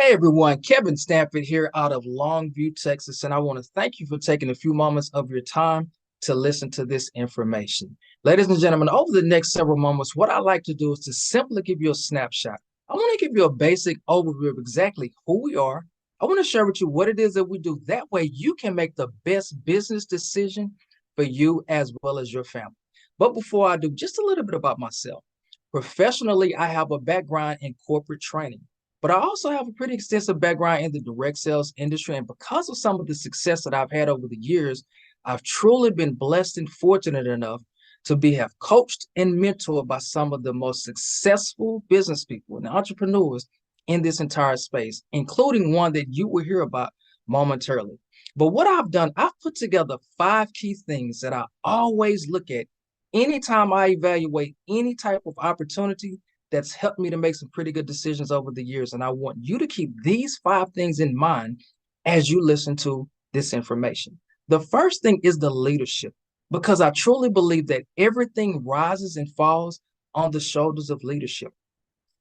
Hey everyone, Kevin Stanford here out of Longview, Texas, and I want to thank you for taking a few moments of your time to listen to this information. Ladies and gentlemen, over the next several moments, what I like to do is to simply give you a snapshot. I want to give you a basic overview of exactly who we are. I want to share with you what it is that we do. That way you can make the best business decision for you as well as your family. But before I do, just a little bit about myself. Professionally, I have a background in corporate training. But I also have a pretty extensive background in the direct sales industry. And because of some of the success that I've had over the years, I've truly been blessed and fortunate enough to have coached and mentored by some of the most successful business people and entrepreneurs in this entire space, including one that you will hear about momentarily. But what I've done, I've put together 5 key things that I always look at anytime I evaluate any type of opportunity that's helped me to make some pretty good decisions over the years. And I want you to keep these 5 things in mind as you listen to this information. The first thing is the leadership, because I truly believe that everything rises and falls on the shoulders of leadership.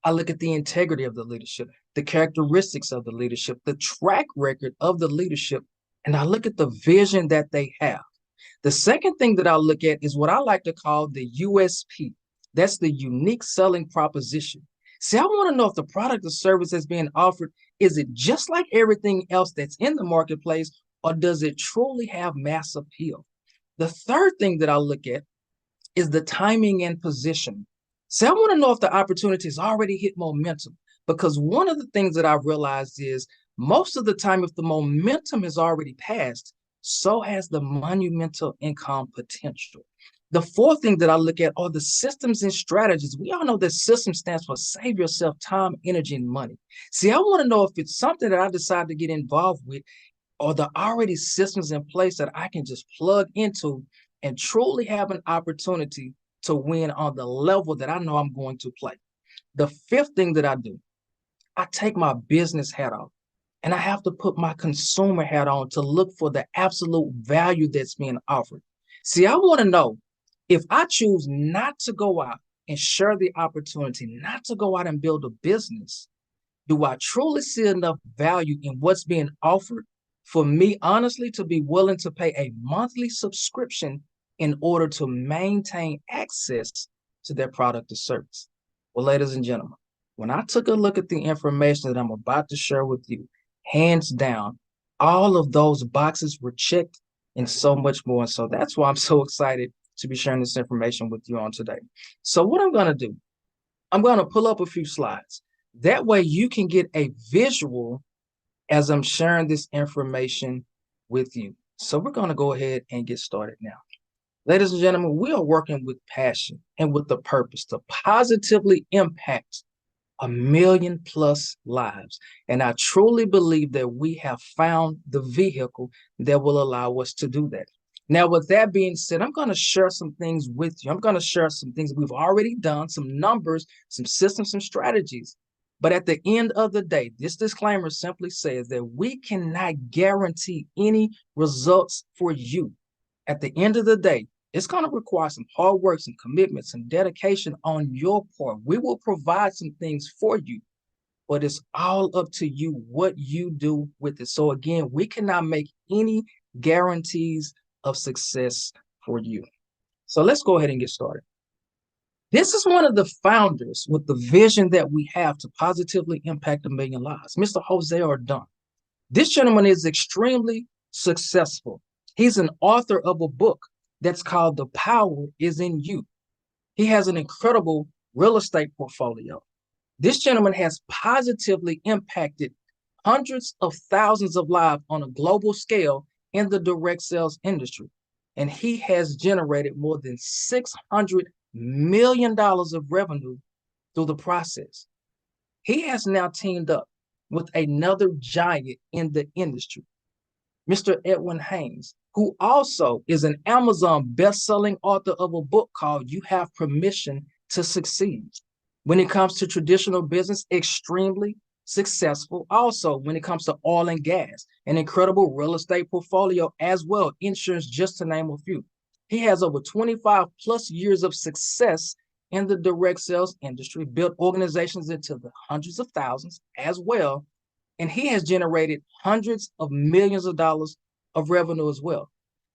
I look at the integrity of the leadership, the characteristics of the leadership, the track record of the leadership, and I look at the vision that they have. The second thing that I look at is what I like to call the USP. That's the unique selling proposition. See, I want to know if the product or service that's being offered, is it just like everything else that's in the marketplace, or does it truly have mass appeal? The third thing that I look at is the timing and position. See, I want to know if the opportunity has already hit momentum, because one of the things that I've realized is most of the time, if the momentum has already passed, so has the monumental income potential. The fourth thing that I look at are the systems and strategies. We all know that system stands for save yourself time, energy, and money. See, I want to know if it's something that I decide to get involved with, or the already systems in place that I can just plug into and truly have an opportunity to win on the level that I know I'm going to play. The fifth thing that I do, I take my business hat off and I have to put my consumer hat on to look for the absolute value that's being offered. See, I want to know if I choose not to go out and share the opportunity, not to go out and build a business, do I truly see enough value in what's being offered for me, honestly, to be willing to pay a monthly subscription in order to maintain access to their product or service? Well, ladies and gentlemen, when I took a look at the information that I'm about to share with you, hands down, all of those boxes were checked and so much more. And so that's why I'm so excited to be sharing this information with you on today. So what I'm going to do, I'm going to pull up a few slides. That way you can get a visual as I'm sharing this information with you. So we're going to go ahead and get started now. Ladies and gentlemen, we are working with passion and with the purpose to positively impact 1 million+ lives. And I truly believe that we have found the vehicle that will allow us to do that. Now, with that being said, I'm going to share some things with you. I'm going to share some things we've already done, some numbers, some systems, some strategies. But at the end of the day, this disclaimer simply says that we cannot guarantee any results for you. At the end of the day, it's going to require some hard work, some commitment, some dedication on your part. We will provide some things for you, but it's all up to you what you do with it. So again, we cannot make any guarantees of success for you. So let's go ahead and get started. This is one of the founders with the vision that we have to positively impact 1 million lives, Mr. Jose Ardon. This gentleman is extremely successful. He's an author of a book that's called The Power is in You. He has an incredible real estate portfolio. This gentleman has positively impacted hundreds of thousands of lives on a global scale in the direct sales industry. And he has generated more than $600 million of revenue through the process. He has now teamed up with another giant in the industry, Mr. Edwin Haynes, who also is an Amazon best-selling author of a book called You Have Permission to Succeed. When it comes to traditional business, extremely successful. Also, when it comes to oil and gas, an incredible real estate portfolio as well, insurance, just to name a few. He has over 25+ years of success in the direct sales industry, built organizations into the hundreds of thousands as well. and he has generated hundreds of millions of dollars of revenue as well.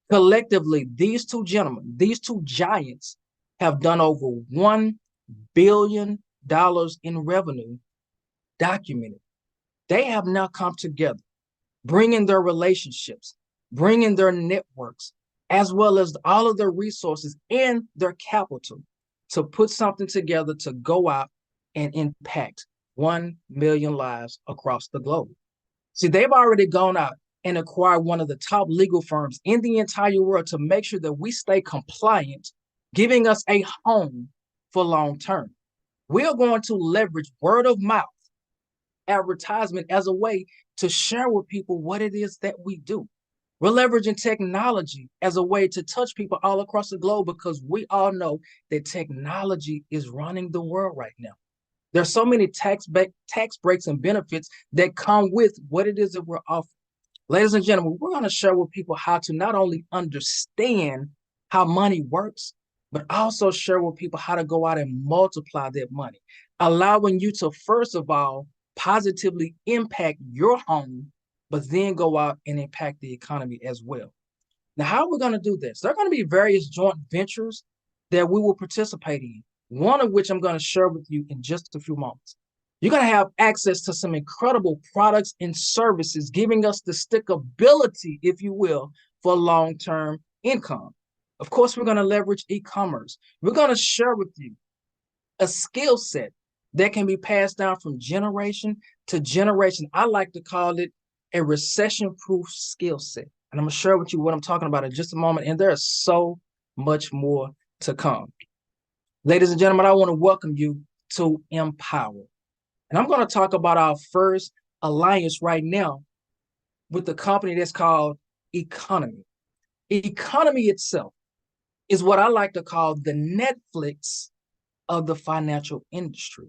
Collectively, these two gentlemen, these two giants, have done over $1 billion in revenue documented. They have now come together, bringing their relationships, bringing their networks, as well as all of their resources and their capital to put something together to go out and impact 1 million lives across the globe. See, they've already gone out and acquired one of the top legal firms in the entire world to make sure that we stay compliant, giving us a home for long term. We are going to leverage word of mouth advertisement as a way to share with people what it is that we do. We're leveraging technology as a way to touch people all across the globe because we all know that technology is running the world right now. There's so many tax breaks and benefits that come with what it is that we're offering. Ladies and gentlemen, we're going to share with people how to not only understand how money works, but also share with people how to go out and multiply that money, allowing you to, first of all, positively impact your home, but then go out and impact the economy as well. Now, how are we going to do this? There are going to be various joint ventures that we will participate in, one of which I'm going to share with you in just a few moments. You're going to have access to some incredible products and services, giving us the stickability, if you will, for long-term income. Of course, we're going to leverage e-commerce. We're going to share with you a skill set that can be passed down from generation to generation. I like to call it a recession-proof skill set. And I'm going to share with you what I'm talking about in just a moment. And there's so much more to come. Ladies and gentlemen, I want to welcome you to InPower. And I'm going to talk about our first alliance right now with the company that's called Economy. Economy itself is what I like to call the Netflix of the financial industry.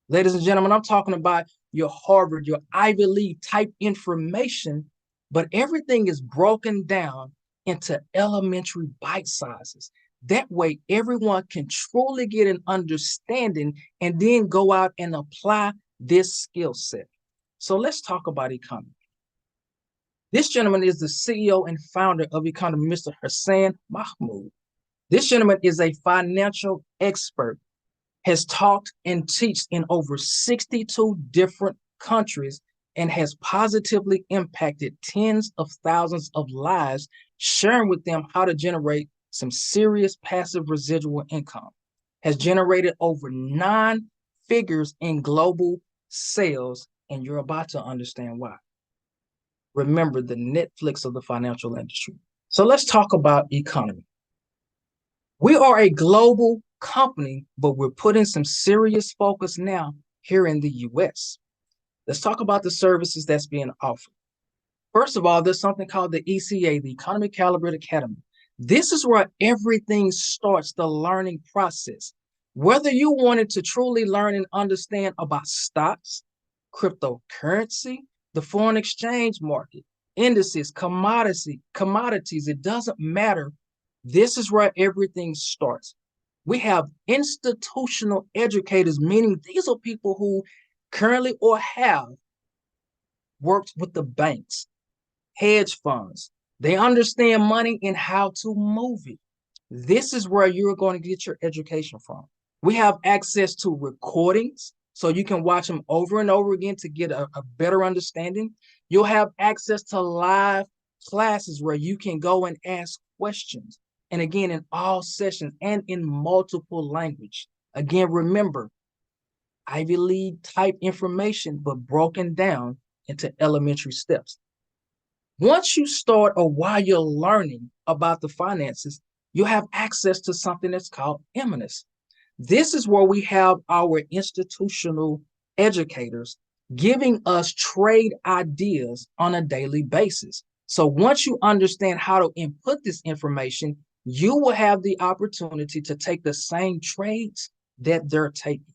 Ladies and gentlemen, I'm talking about your Harvard, your Ivy League type information, but everything is broken down into elementary bite sizes. That way, everyone can truly get an understanding and then go out and apply this skill set. So let's talk about Economy. This gentleman is the CEO and founder of Economy, Mr. Hassan Mahmoud. This gentleman is a financial expert, has taught and teached in over 62 different countries, and has positively impacted tens of thousands of lives, sharing with them how to generate some serious passive residual income. Has generated over 9 figures in global sales, and you're about to understand why. Remember, the Netflix of the financial industry. So let's talk about Economy. We are a global company, but we're putting some serious focus now here in the US. Let's talk about the services that's being offered. First of all, there's something called the ECA, the Economy Calibrate Academy. This is where everything starts, the learning process. Whether you wanted to truly learn and understand about stocks, cryptocurrency, the foreign exchange market, indices, commodities, it doesn't matter. This is where everything starts. We have institutional educators, meaning these are people who currently or have worked with the banks, hedge funds. They understand money and how to move it. This is where you're going to get your education from. We have access to recordings, so you can watch them over and over again to get a better understanding. You'll have access to live classes where you can go and ask questions. And again, in all sessions and in multiple language. Again, remember, Ivy League type information, but broken down into elementary steps. Once you start or while you're learning about the finances, you have access to something that's called Eminence. This is where we have our institutional educators giving us trade ideas on a daily basis. So once you understand how to input this information, you will have the opportunity to take the same trades that they're taking.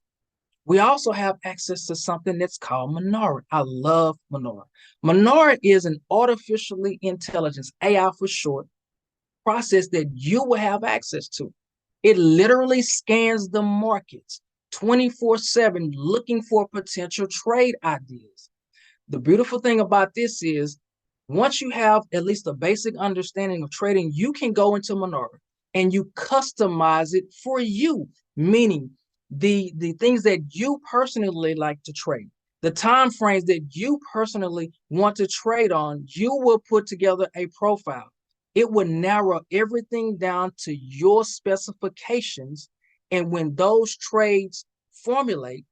We also have access to something that's called Monera. I love Monera. Monera is an artificially intelligence, AI for short, process that you will have access to. It literally scans the markets 24/7 looking for potential trade ideas. The beautiful thing about this is once you have at least a basic understanding of trading, you can go into Monero and you customize it for you, meaning the things that you personally like to trade, the time frames that you personally want to trade on, you will put together a profile. It will narrow everything down to your specifications. And when those trades formulate,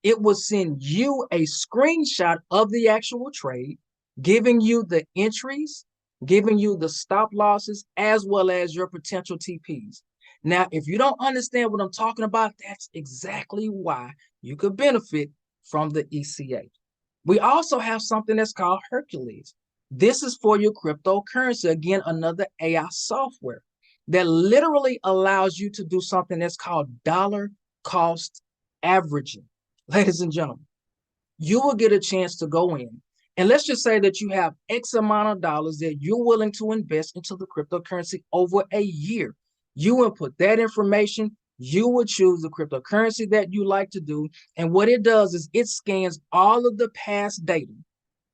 it will send you a screenshot of the actual trade, giving you the entries, giving you the stop losses, as well as your potential TPs. Now, if you don't understand what I'm talking about, that's exactly why you could benefit from the ECA. We also have something that's called Hercules. This is for your cryptocurrency. Again, another AI software that literally allows you to do something that's called dollar cost averaging. Ladies and gentlemen, you will get a chance to go in. And let's just say that you have X amount of dollars that you're willing to invest into the cryptocurrency over a year. You input that information, you would choose the cryptocurrency that you like to do. And what it does is it scans all of the past data,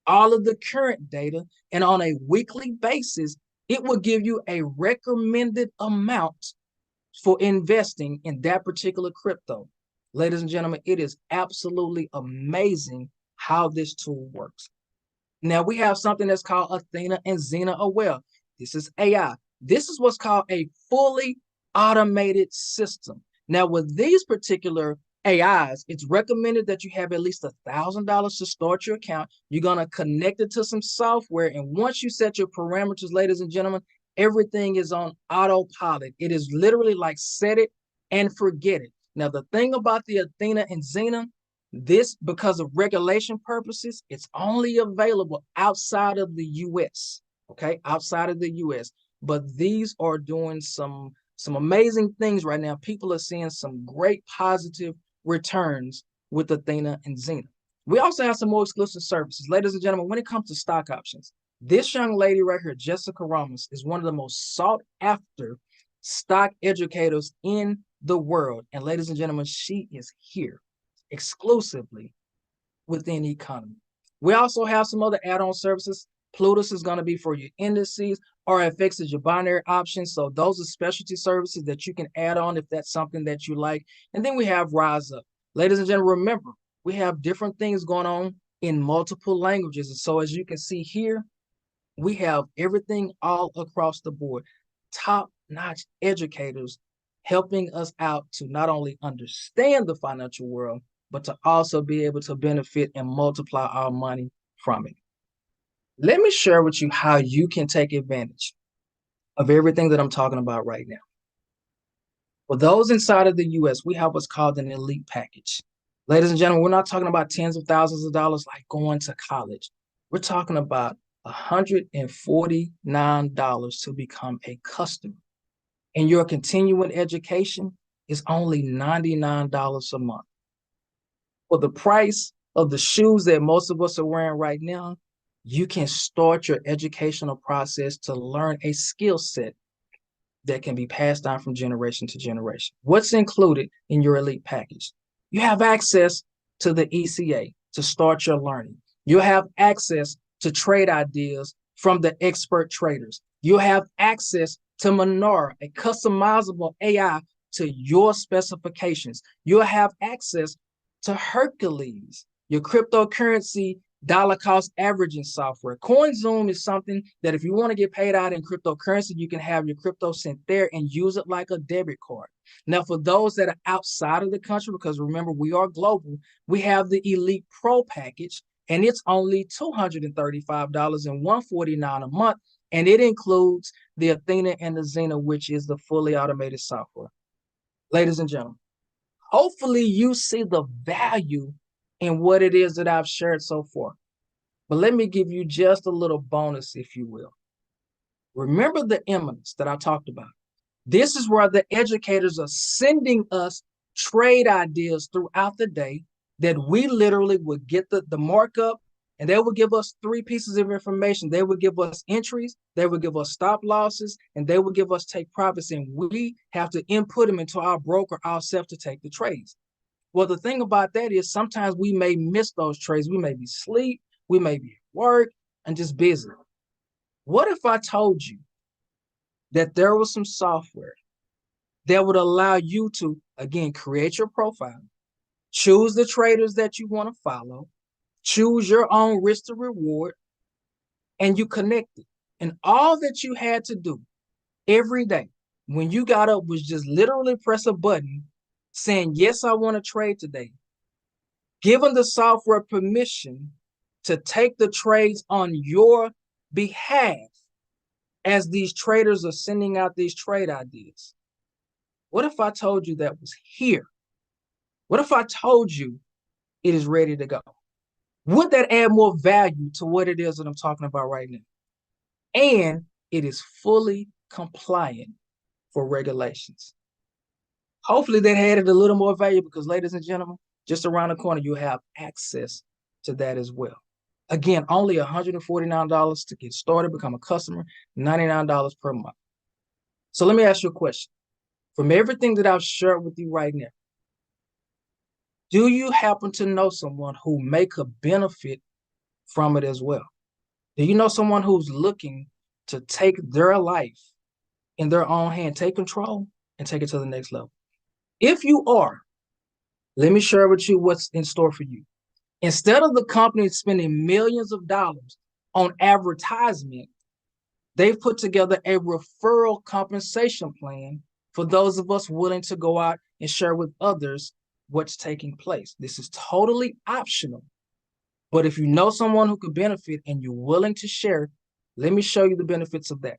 all of the current data, and on a weekly basis, it will give you a recommended amount for investing in that particular crypto. Ladies and gentlemen, it is absolutely amazing how this tool works. Now we have something that's called Athena and Xena Aware. This is AI. This is what's called a fully automated system. Now with these particular AIs, it's recommended that you have at least $1,000 to start your account. You're going to connect it to some software. And once you set your parameters, ladies and gentlemen, everything is on autopilot. It is literally like set it and forget it. Now, the thing about the Athena and Xena, this, because of regulation purposes, it's only available outside of the US, okay? Outside of the US. But these are doing some amazing things right now. People are seeing some great positive returns with Athena and Xena. We also have some more exclusive services. Ladies and gentlemen, when it comes to stock options, this young lady right here, Jessica Ramos, is one of the most sought after stock educators in the world. And ladies and gentlemen, she is here exclusively within economy. We also have some other add-on services. Plutus is going to be for your indices. RFX is your binary options. So those are specialty services that you can add on if that's something that you like. And then we have Rise Up. Ladies and gentlemen, remember, we have different things going on in multiple languages. And so as you can see here, we have everything all across the board. Top-notch educators helping us out to not only understand the financial world, but to also be able to benefit and multiply our money from it. Let me share with you how you can take advantage of everything that I'm talking about right now. For those inside of the US, we have what's called an elite package. Ladies and gentlemen, we're not talking about tens of thousands of dollars like going to college. We're talking about $149 to become a customer. And your continuing education is only $99 a month. For the price of the shoes that most of us are wearing right now, you can start your educational process to learn a skill set that can be passed down from generation to generation. What's included in your elite package? You have access to the ECA to start your learning. You'll have access to trade ideas from the expert traders. You'll have access to Monero, a customizable AI to your specifications. You'll have access to Hercules, your cryptocurrency dollar cost averaging software. CoinZoom is something that if you want to get paid out in cryptocurrency, you can have your crypto sent there and use it like a debit card. Now, for those that are outside of the country, because remember, we are global, we have the Elite Pro package, and it's only $235 and $149 a month. And it includes the Athena and the Xena, which is the fully automated software. Ladies and gentlemen, hopefully you see the value in what it is that I've shared so far. But let me give you just a little bonus, if you will. Remember the eminence that I talked about. This is where the educators are sending us trade ideas throughout the day that we literally would get the markup, and they would give us 3 pieces of information. They would give us entries, they would give us stop losses, and they would give us take profits, and we have to input them into our broker ourselves to take the trades. Well, the thing about that is sometimes we may miss those trades. We may be asleep. We may be at work and just busy. What if I told you that there was some software that would allow you to, again, create your profile, choose the traders that you want to follow, choose your own risk to reward, and you connect it. And all that you had to do every day when you got up was just literally press a button saying, yes, I want to trade today, giving the software permission to take the trades on your behalf as these traders are sending out these trade ideas. What if I told you that was here? What if I told you it is ready to go? Would that add more value to what it is that I'm talking about right now? And it is fully compliant for regulations. Hopefully that added a little more value because, ladies and gentlemen, just around the corner, you have access to that as well. Again, only $149 to get started, become a customer, $99 per month. So let me ask you a question. From everything that I've shared with you right now, do you happen to know someone who may could benefit from it as well? Do you know someone who's looking to take their life in their own hand, take control, and take it to the next level? If you are, let me share with you what's in store for you. Instead of the company spending millions of dollars on advertisement, they've put together a referral compensation plan for those of us willing to go out and share with others what's taking place. This is totally optional. But if you know someone who could benefit and you're willing to share, let me show you the benefits of that.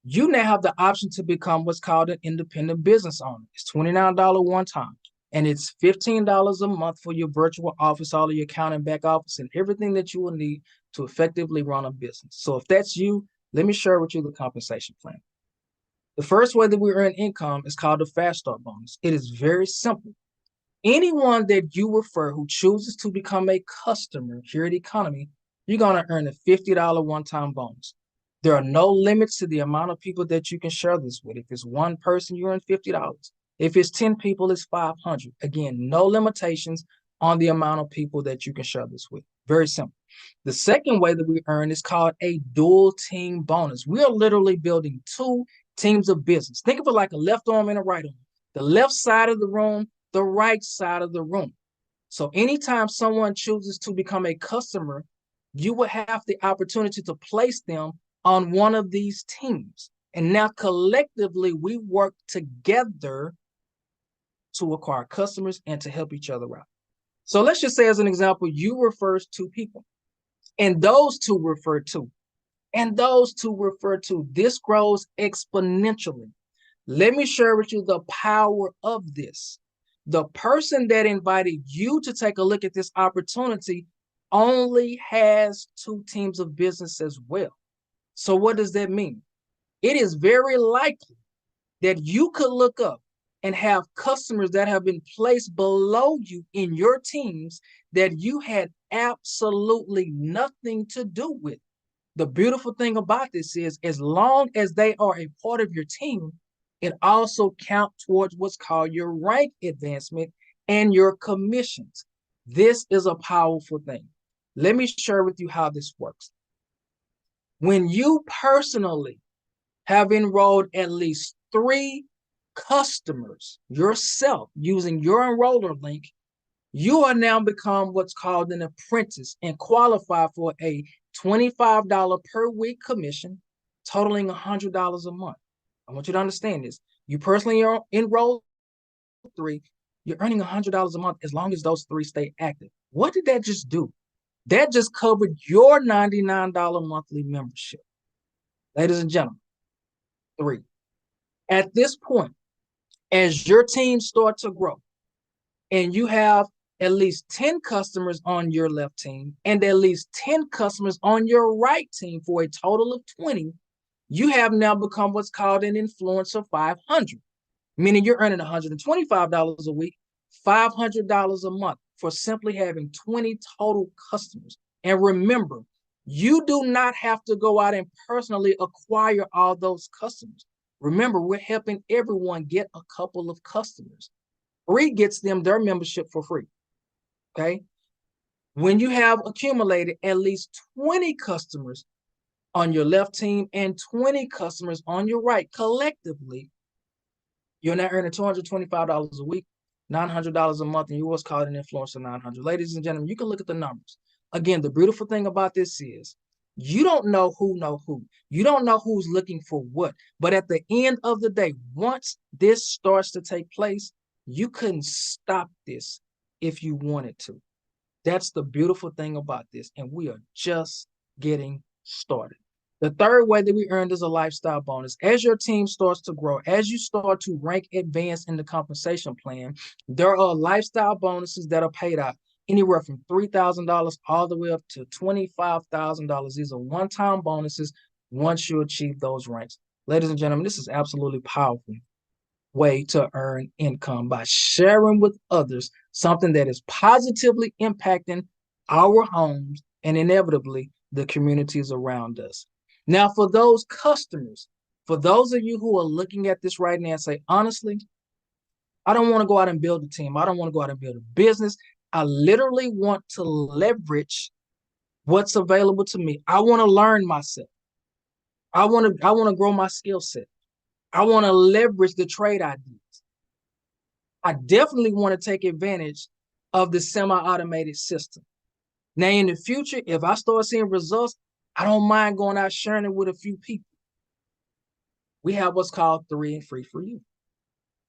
You now have the option to become what's called an independent business owner. It's $29 one time, and it's $15 a month for your virtual office, all of your accounting, back office, and everything that you will need to effectively run a business. So if that's you, let me share with you the compensation plan. The first way that we earn income is called the Fast Start bonus. It is very simple. Anyone that you refer who chooses to become a customer here at Economy, you're going to earn a $50 one-time bonus. There are no limits to the amount of people that you can share this with. If it's one person, you earn $50. If it's 10 people, it's $500. Again, no limitations on the amount of people that you can share this with. Very simple. The second way that we earn is called a dual team bonus. We are literally building two teams of business. Think of it like a left arm and a right arm. The left side of the room, the right side of the room. So anytime someone chooses to become a customer, you will have the opportunity to place them on one of these teams. And now collectively, we work together to acquire customers and to help each other out. So let's just say, as an example, you refer 2 people, and those 2 refer 2, and those 2 refer 2. This grows exponentially. Let me share with you the power of this. The person that invited you to take a look at this opportunity only has 2 teams of business as well. So what does that mean? It is very likely that you could look up and have customers that have been placed below you in your teams that you had absolutely nothing to do with. The beautiful thing about this is, as long as they are a part of your team, it also counts towards what's called your rank advancement and your commissions. This is a powerful thing. Let me share with you how this works. When you personally have enrolled at least 3 customers yourself using your enroller link, you are now become what's called an apprentice and qualify for a $25 per week commission, totaling $100 a month. I want you to understand this. You personally enroll 3, you're earning $100 a month as long as those 3 stay active. What did that just do? That just covered your $99 monthly membership. Ladies and gentlemen, 3. At this point, as your team start to grow and you have at least 10 customers on your left team and at least 10 customers on your right team for a total of 20, you have now become what's called an influencer 500, meaning you're earning $125 a week, $500 a month for simply having 20 total customers. And remember, you do not have to go out and personally acquire all those customers. Remember, we're helping everyone get a couple of customers. Free gets them their membership for free, okay? When you have accumulated at least 20 customers on your left team and 20 customers on your right, collectively, you're now earning $225 a week, $900 a month, and you're what's called an influencer 900. Ladies and gentlemen, you can look at the numbers. Again, the beautiful thing about this is you don't know who know who. You don't know who's looking for what. But at the end of the day, once this starts to take place, you couldn't stop this if you wanted to. That's the beautiful thing about this. And we are just getting started. The third way that we earned is a lifestyle bonus. As your team starts to grow, as you start to rank advance in the compensation plan, there are lifestyle bonuses that are paid out anywhere from $3,000 all the way up to $25,000. These are one-time bonuses once you achieve those ranks. Ladies and gentlemen, this is absolutely powerful way to earn income by sharing with others something that is positively impacting our homes and inevitably the communities around us. Now, for those customers, for those of you who are looking at this right now and say, honestly, I don't want to go out and build a team. I don't want to go out and build a business. I literally want to leverage what's available to me. I want to learn myself. I want to grow my skill set. I want to leverage the trade ideas. I definitely want to take advantage of the semi-automated system. Now, in the future, if I start seeing results, I don't mind going out sharing it with a few people. We have what's called 3 and free for you.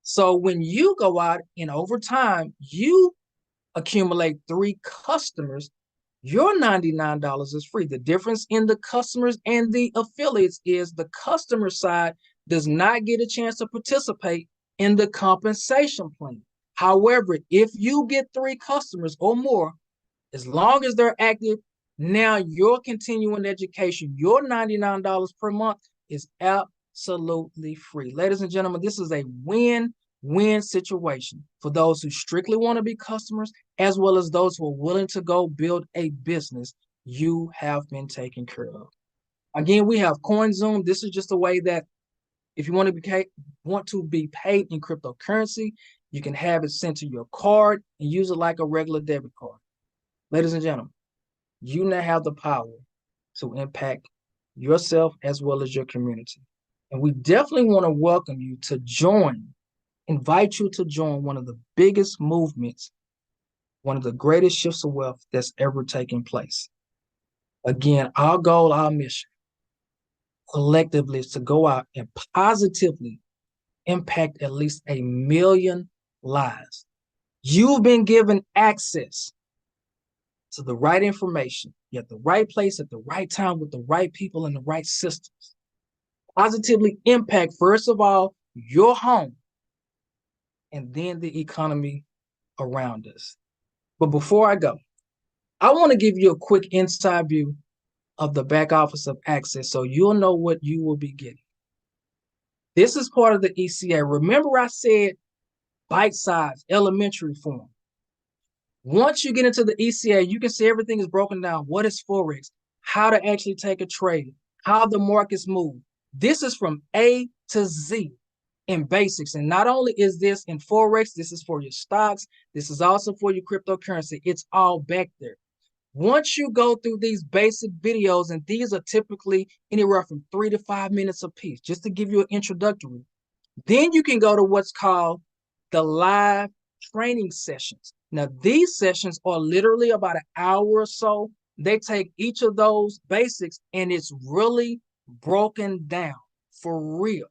So when you go out and over time, you accumulate 3 customers, your $99 is free. The difference in the customers and the affiliates is the customer side does not get a chance to participate in the compensation plan. However, if you get 3 customers or more, as long as they're active, now your continuing education, your $99 per month is absolutely free. Ladies and gentlemen, this is a win-win situation for those who strictly want to be customers, as well as those who are willing to go build a business. You have been taken care of. Again, we have CoinZoom. This is just a way that if you want to be paid in cryptocurrency, you can have it sent to your card and use it like a regular debit card. Ladies and gentlemen, you now have the power to impact yourself as well as your community. And we definitely want to welcome you to invite you to join one of the biggest movements, one of the greatest shifts of wealth that's ever taken place. Again, our goal, our mission, collectively is to go out and positively impact at least 1 million lives. You've been given access to the right information, you're at the right place at the right time with the right people and the right systems. Positively impact, first of all, your home and then the economy around us. But before I go, I want to give you a quick inside view of the back office of Access so you'll know what you will be getting. This is part of the ECA. Remember I said bite size, elementary form. Once you get into the ECA, you can see everything is broken down. What is Forex? How to actually take a trade, how the markets move. This is from A to Z in basics. And not only is this in Forex, this is for your stocks. This is also for your cryptocurrency. It's all back there. Once you go through these basic videos, and these are typically anywhere from 3 to 5 minutes a piece, just to give you an introductory, then you can go to what's called the live training sessions. Now, these sessions are literally about an hour or so. They take each of those basics and it's really broken down for real.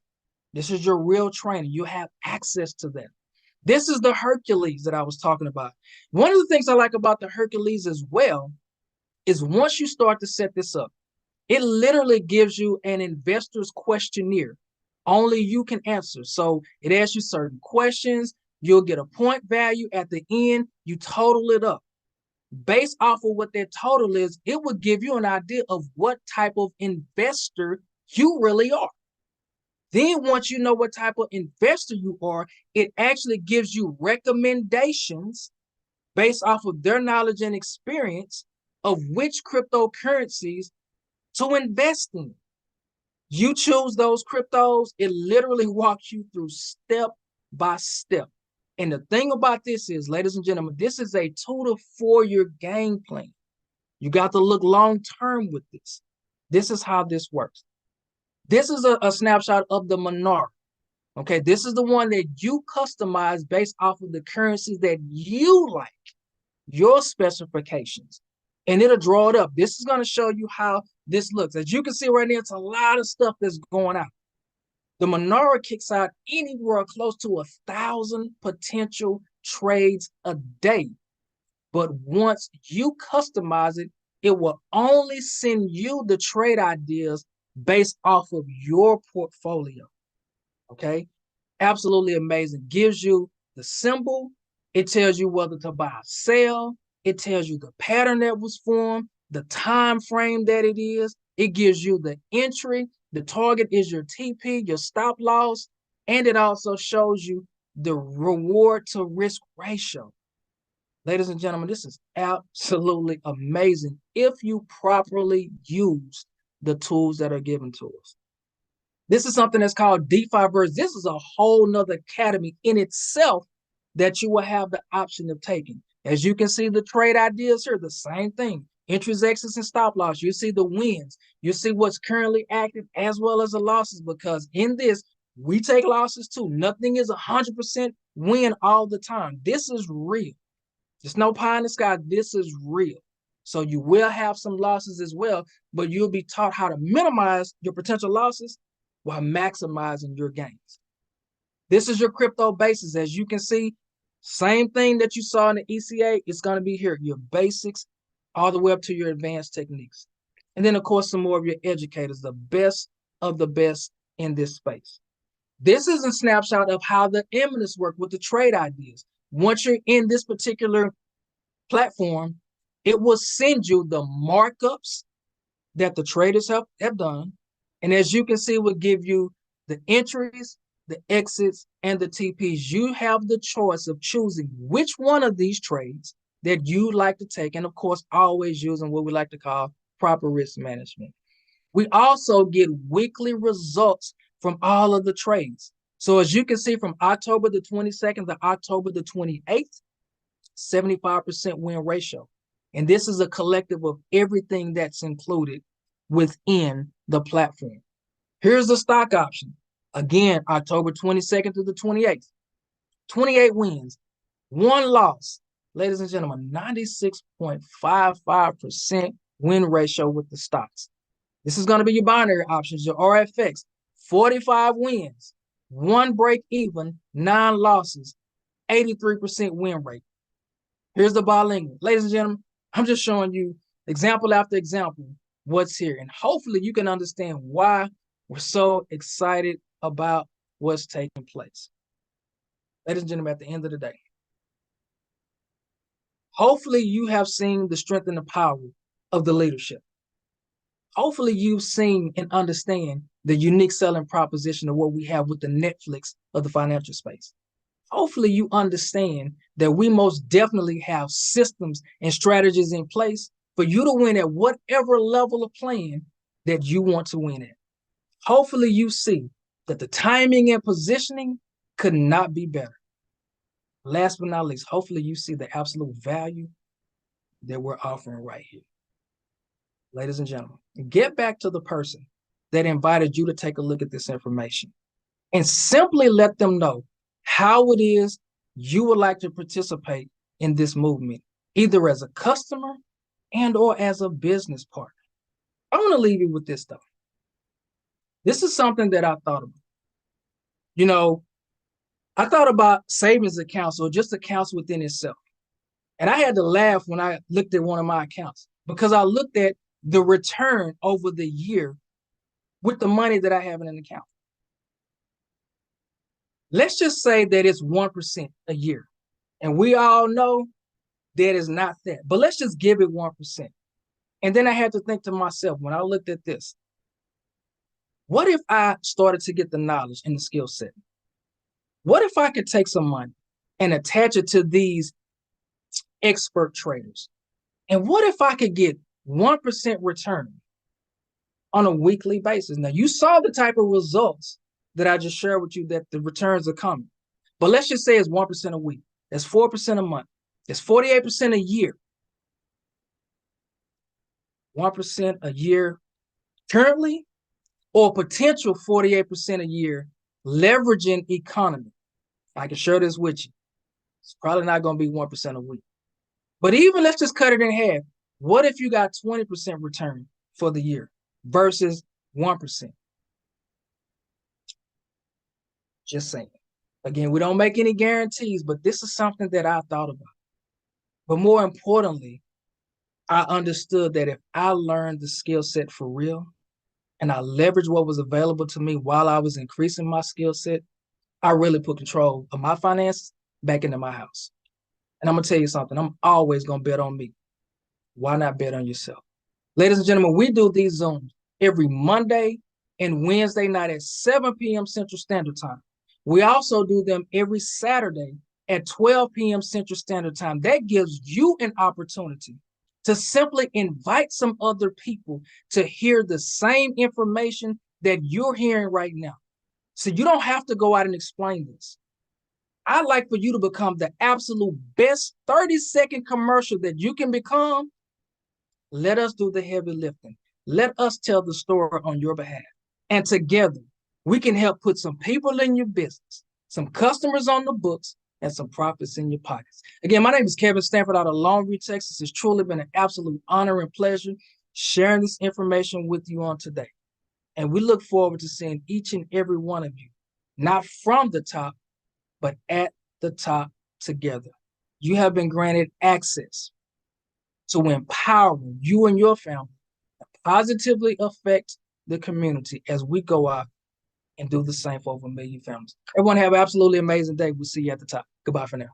This is your real training. You have access to that. This is the Hercules that I was talking about. One of the things I like about the Hercules as well is once you start to set this up, it literally gives you an investor's questionnaire. Only you can answer. So it asks you certain questions. You'll get a point value at the end. You total it up. Based off of what that total is, it will give you an idea of what type of investor you really are. Then once you know what type of investor you are, it actually gives you recommendations based off of their knowledge and experience of which cryptocurrencies to invest in. You choose those cryptos, it literally walks you through step by step. And the thing about this is, ladies and gentlemen, this is a 2 to 4 year game plan. You got to look long term with this. This is how this works. This is a snapshot of the menorah. Okay, this is the one that you customize based off of the currencies that you like, your specifications, and it'll draw it up. This is going to show you how this looks. As you can see right now, it's a lot of stuff that's going out. The menorah kicks out anywhere close to 1,000 potential trades a day. But once you customize it, it will only send you the trade ideas based off of your portfolio. Okay, absolutely amazing. Gives you the symbol. It tells you whether to buy or sell. It tells you the pattern that was formed, the time frame that it is. It gives you the entry. The target is your TP, your stop loss, and it also shows you the reward to risk ratio. Ladies and gentlemen, this is absolutely amazing if you properly use the tools that are given to us. This is something that's called DeFiverse. This is a whole nother academy in itself that you will have the option of taking. As you can see, the trade ideas here, the same thing. Entries, exits, and stop loss. You see the wins. You see what's currently active as well as the losses, because in this, we take losses too. Nothing is 100% win all the time. This is real. There's no pie in the sky. This is real. So you will have some losses as well, but you'll be taught how to minimize your potential losses while maximizing your gains. This is your crypto basis. As you can see, same thing that you saw in the ECA, it's going to be here, your basics, all the way up to your advanced techniques. And then, of course, some more of your educators, the best of the best in this space. This is a snapshot of how the eminence work with the trade ideas. Once you're in this particular platform, it will send you the markups that the traders have done. And as you can see, it will give you the entries, the exits, and the TPs. You have the choice of choosing which one of these trades that you'd like to take. And of course, always using what we like to call proper risk management. We also get weekly results from all of the trades. So as you can see, from October the 22nd to October the 28th, 75% win ratio. And this is a collective of everything that's included within the platform. Here's the stock option. Again, October 22nd to the 28th, 28 wins, 1 loss. Ladies and gentlemen, 96.55% win ratio with the stocks. This is going to be your binary options, your RFX, 45 wins, 1 break even, 9 losses, 83% win rate. Here's the bilingual. Ladies and gentlemen, I'm just showing you example after example what's here. And hopefully you can understand why we're so excited about what's taking place. Ladies and gentlemen, at the end of the day, hopefully you have seen the strength and the power of the leadership. Hopefully you've seen and understand the unique selling proposition of what we have with the Netflix of the financial space. Hopefully you understand that we most definitely have systems and strategies in place for you to win at whatever level of playing that you want to win at. Hopefully you see that the timing and positioning could not be better. Last but not least, hopefully you see the absolute value that we're offering right here. Ladies and gentlemen, get back to the person that invited you to take a look at this information and simply let them know how it is you would like to participate in this movement, either as a customer and or as a business partner. I want to leave you with this though. This is something that I thought about. You know, I thought about savings accounts or just accounts within itself. And I had to laugh when I looked at one of my accounts because I looked at the return over the year with the money that I have in an account. Let's just say that it's 1% a year. And we all know that is not that. But let's just give it 1%. And then I had to think to myself when I looked at this, what if I started to get the knowledge and the skill set? What if I could take some money and attach it to these expert traders? And what if I could get 1% return on a weekly basis? Now, you saw the type of results that I just shared with you that the returns are coming. But let's just say it's 1% a week. That's 4% a month. That's 48% a year. 1% a year currently, or potential 48% a year leveraging economy. I can share this with you. It's probably not going to be 1% a week. But even let's just cut it in half. What if you got 20% return for the year versus 1%? Just saying. Again, we don't make any guarantees, but this is something that I thought about. But more importantly, I understood that if I learned the skill set for real and I leveraged what was available to me while I was increasing my skill set, I really put control of my finances back into my house. And I'm going to tell you something. I'm always going to bet on me. Why not bet on yourself? Ladies and gentlemen, we do these Zooms every Monday and Wednesday night at 7 p.m. Central Standard Time. We also do them every Saturday at 12 p.m. Central Standard Time. That gives you an opportunity to simply invite some other people to hear the same information that you're hearing right now. So you don't have to go out and explain this. I'd like for you to become the absolute best 30-second commercial that you can become. Let us do the heavy lifting. Let us tell the story on your behalf. And together, we can help put some people in your business, some customers on the books, and some profits in your pockets. Again, my name is Kevin Stanford out of Longview, Texas. It's truly been an absolute honor and pleasure sharing this information with you on today. And we look forward to seeing each and every one of you, not from the top, but at the top together. You have been granted access to empower you and your family and positively affect the community as we go out and do the same for over 1 million families. Everyone have an absolutely amazing day. We'll see you at the top. Goodbye for now.